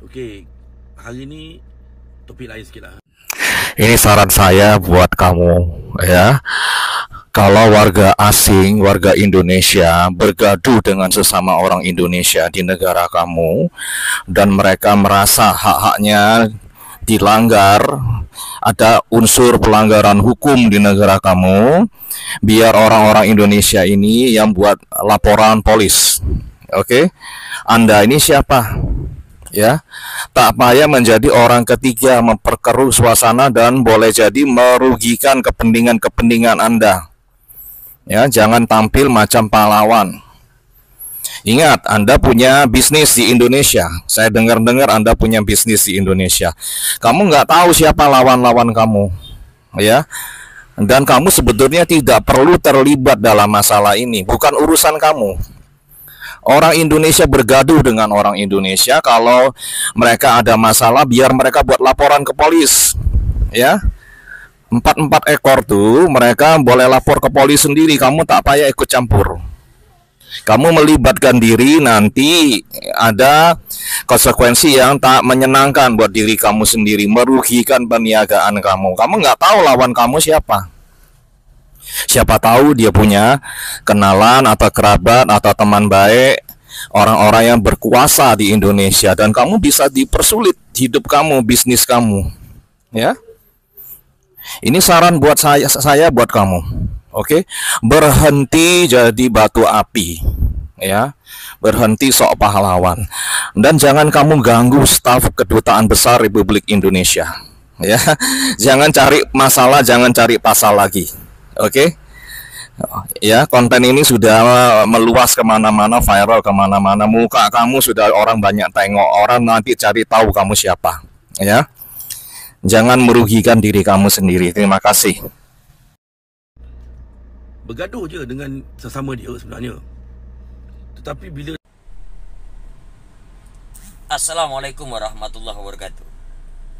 Okey, hari ni topik lain sikit lah. Ini saran saya buat kamu, ya. Kalau warga asing, warga Indonesia bergaduh dengan sesama orang Indonesia di negara kamu dan mereka merasa hak-haknya dilanggar, ada unsur pelanggaran hukum di negara kamu, biar orang-orang Indonesia ini yang buat laporan polis. Oke? Anda ini siapa? Ya, tak payah menjadi orang ketiga memperkeruh suasana dan boleh jadi merugikan kepentingan Anda. Ya, jangan tampil macam pahlawan. Ingat, Anda punya bisnis di Indonesia. Saya dengar-dengar Anda punya bisnis di Indonesia. Kamu nggak tahu siapa lawan-lawan kamu, ya. Dan kamu sebetulnya tidak perlu terlibat dalam masalah ini. Bukan urusan kamu. Orang Indonesia bergaduh dengan orang Indonesia. Kalau mereka ada masalah, biar mereka buat laporan ke polis. Ya, empat ekor tuh mereka boleh lapor ke polis sendiri. Kamu tak payah ikut campur. Kamu melibatkan diri, nanti ada konsekuensi yang tak menyenangkan buat diri kamu sendiri, merugikan perniagaan kamu. Kamu nggak tahu lawan kamu siapa. Siapa tahu dia punya kenalan atau kerabat atau teman baik, orang-orang yang berkuasa di Indonesia, dan kamu bisa dipersulit hidup kamu, bisnis kamu. Ya, ini saran buat saya buat kamu. Oke, berhenti jadi batu api. Ya, berhenti sok pahlawan, dan jangan kamu ganggu staf kedutaan besar Republik Indonesia. Ya, jangan cari masalah, jangan cari pasal lagi. Oke, ya, konten ini sudah meluas kemana-mana, viral kemana-mana. Muka kamu sudah orang banyak tengok, orang nanti cari tahu kamu siapa. Ya, jangan merugikan diri kamu sendiri. Terima kasih. Bergaduh je dengan sesama dia sebenarnya. Tetapi bila Assalamualaikum warahmatullahi wabarakatuh.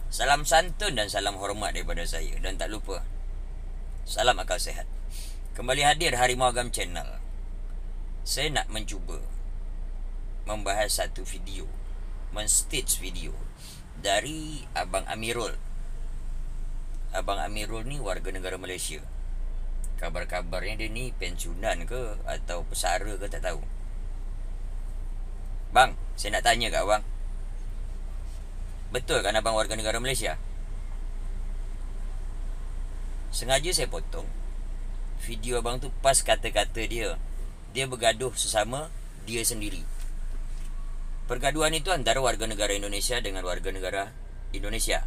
Salam santun dan salam hormat daripada saya. Dan tak lupa, salam akal sehat. Kembali hadir Harimau Agam Channel. Saya nak mencuba membahas satu video, men-stage video dari Abang Amirul. Abang Amirul ni warga negara Malaysia. Kabar-kabarnya dia ni pensiunan ke atau pesara ke tak tahu. Bang, saya nak tanya kat abang, betul kan abang warga negara Malaysia? Sengaja saya potong video abang tu pas kata-kata dia bergaduh sesama dia sendiri. Pergaduhan itu antara warga negara Indonesia dengan warga negara Indonesia.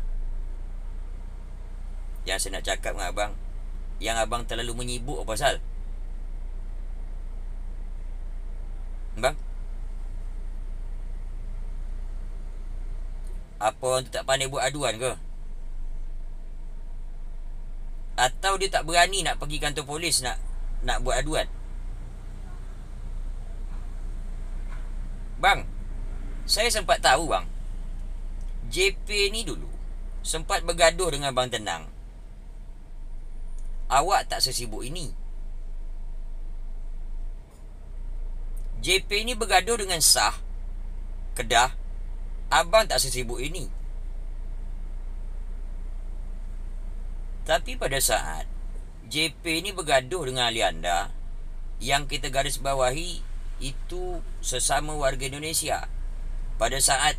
Yang saya nak cakap dengan abang, yang abang terlalu menyibuk apa pasal? Bang, apa orang tu tak pandai buat aduan ke? Atau dia tak berani nak pergi kantor polis nak buat aduan? Bang, saya sempat tahu bang, JP ni dulu sempat bergaduh dengan Bang Tenang. Awak tak sesibuk ini. JP ni bergaduh dengan Sah Kedah. Abang tak sesibuk ini. Tapi pada saat JP ni bergaduh dengan ahli anda, yang kita garis bawahi itu sesama warga Indonesia. Pada saat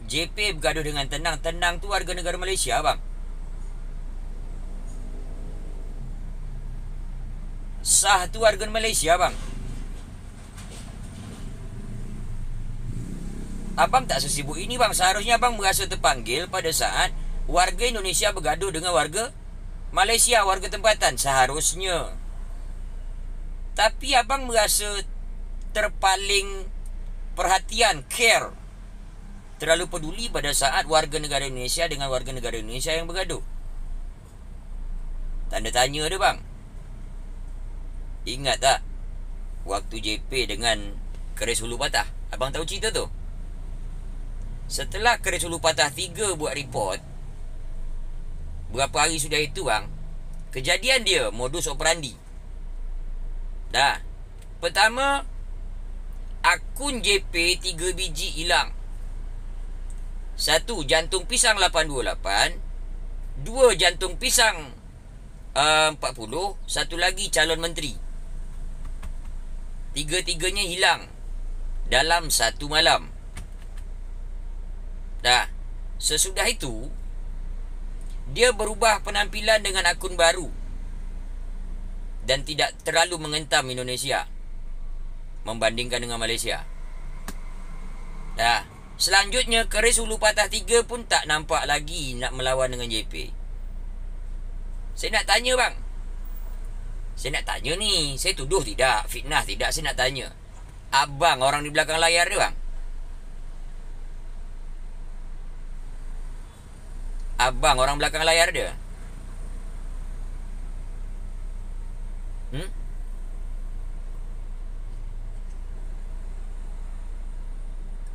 JP bergaduh dengan Tenang tu warga negara Malaysia bang. Sah tu warga Malaysia bang. Abang tak sesibuk ini bang. Seharusnya abang merasa terpanggil pada saat warga Indonesia bergaduh dengan warga Malaysia, warga tempatan. Seharusnya. Tapi abang merasa terpaling perhatian, care, terlalu peduli pada saat warga negara Indonesia dengan warga negara Indonesia yang bergaduh. Tanda tanya dia bang. Ingat tak waktu JP dengan Keris Hulu Patah? Abang tahu cerita tu? Setelah Keris Hulu Patah 3 buat report, berapa hari sudah itu bang, kejadian dia modus operandi. Dah, pertama, akun JP 3 biji hilang. Satu, jantung pisang 828. Dua, jantung pisang 40. Satu lagi, calon menteri. Tiga-tiganya hilang dalam satu malam. Dah. Sesudah itu, dia berubah penampilan dengan akun baru dan tidak terlalu mengentam Indonesia membandingkan dengan Malaysia. Dah. Selanjutnya, keris Hulu Patah 3 pun tak nampak lagi nak melawan dengan JP. Saya nak tanya bang. Saya nak tanya ni. Saya tuduh tidak, fitnah tidak, saya nak tanya. Abang orang di belakang layar dia bang. Abang orang belakang layar dia.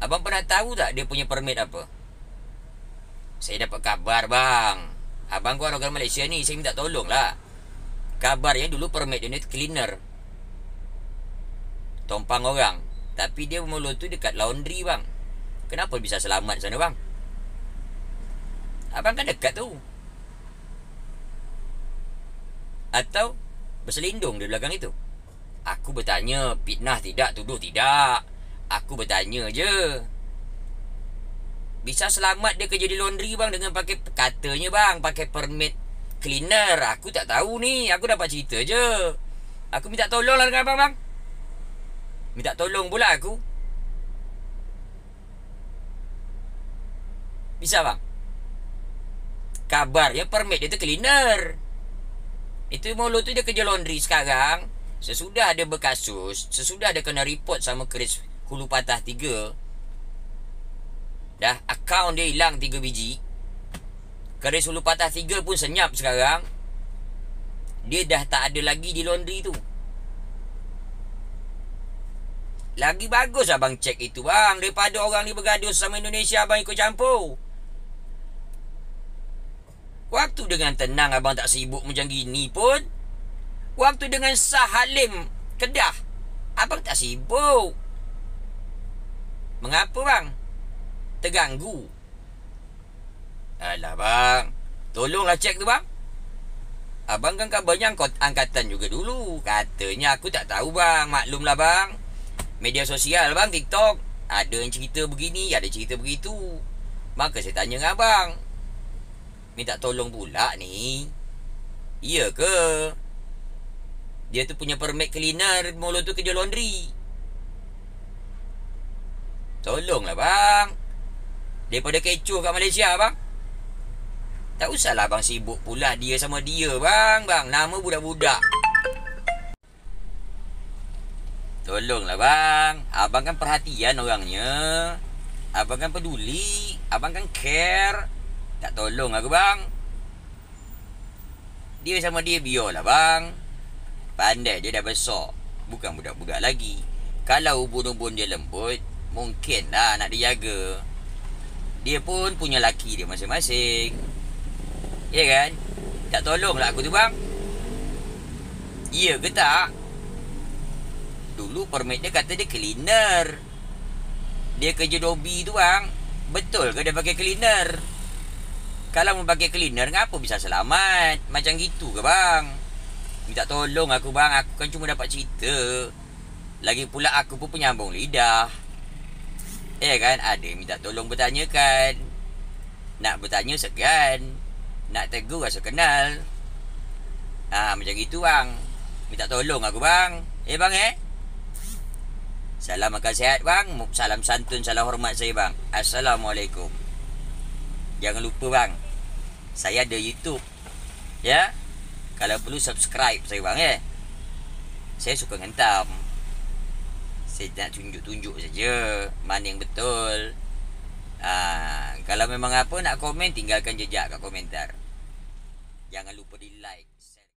Abang pernah tahu tak dia punya permit apa? Saya dapat kabar bang. Abang kau orang Malaysia ni, saya minta tolong lah. Kabarnya dulu permit dia ni cleaner, tompang orang. Tapi dia mulut tu dekat laundry bang. Kenapa bisa selamat sana bang? Abang kan dekat tu. Atau berselindung di belakang itu? Aku bertanya, fitnah tidak, tuduh tidak. Aku bertanya je. Bisa selamat dia kerja di laundry bang dengan pakai, katanya bang, pakai permit cleaner. Aku tak tahu ni. Aku dapat cerita je. Aku minta tolong lah dengan abang bang. Minta tolong pula aku. Bisa bang? Kabarnya permit dia tu cleaner. Itu mulut tu dia kerja laundry sekarang. Sesudah ada berkasus, sesudah ada kena report sama keris Hulu Patah 3, dah akaun dia hilang 3 biji. Keris Hulu Patah 3 pun senyap sekarang. Dia dah tak ada lagi di laundry tu. Lagi bagus abang cek itu bang, daripada orang ni bergaduh sama Indonesia abang ikut campur. Waktu dengan tenang abang tak sibuk macam gini pun. Waktu dengan Shah Halim Kedah, abang tak sibuk. Mengapa bang? Terganggu. Alah bang, tolonglah cek tu bang. Abang kan kabarnya angkatan juga dulu. Katanya aku tak tahu bang. Maklumlah bang, media sosial bang, TikTok, ada yang cerita begini, ada cerita begitu. Maka saya tanya dengan abang. Minta tolong pula ni. Iya ke? Dia tu punya permit cleaner, mulut tu kerja laundry. Tolonglah bang. Daripada kecoh kat Malaysia bang. Tak usahlah bang sibuk pula dia sama dia bang. Bang, nama budak-budak. Tolonglah bang. Abang kan perhatian orangnya. Abang kan peduli. Abang kan care. Tak tolong aku bang. Dia sama dia biarlah bang. Pandai dia dah besar. Bukan budak-budak lagi. Kalau ubun-ubun dia lembut, mungkinlah nak dijaga. Dia pun punya laki dia masing-masing. Ya kan? Tak tolonglah aku tu bang. Ya ke tak? Dulu permit dia kata dia cleaner. Dia kerja dobi tu bang. Betul ke dia pakai cleaner? Kalau mau pakai cleaner, ngapa bisa selamat? Macam gitu ke bang? Minta tolong aku bang. Aku kan cuma dapat cerita. Lagi pula aku pun penyambung lidah. Ya kan? Ada yang minta tolong bertanyakan. Nak bertanya segan. Nak tegur rasa kenal. Macam gitu bang. Minta tolong aku bang. Bang Salam makan sihat bang. Salam santun, salam hormat saya bang. Assalamualaikum. Jangan lupa bang, saya ada YouTube. Ya. Kalau perlu subscribe saya bang Saya suka ngentam. Saya nak tunjuk-tunjuk saja mana yang betul. Kalau memang apa nak komen, tinggalkan jejak kat komentar. Jangan lupa di like.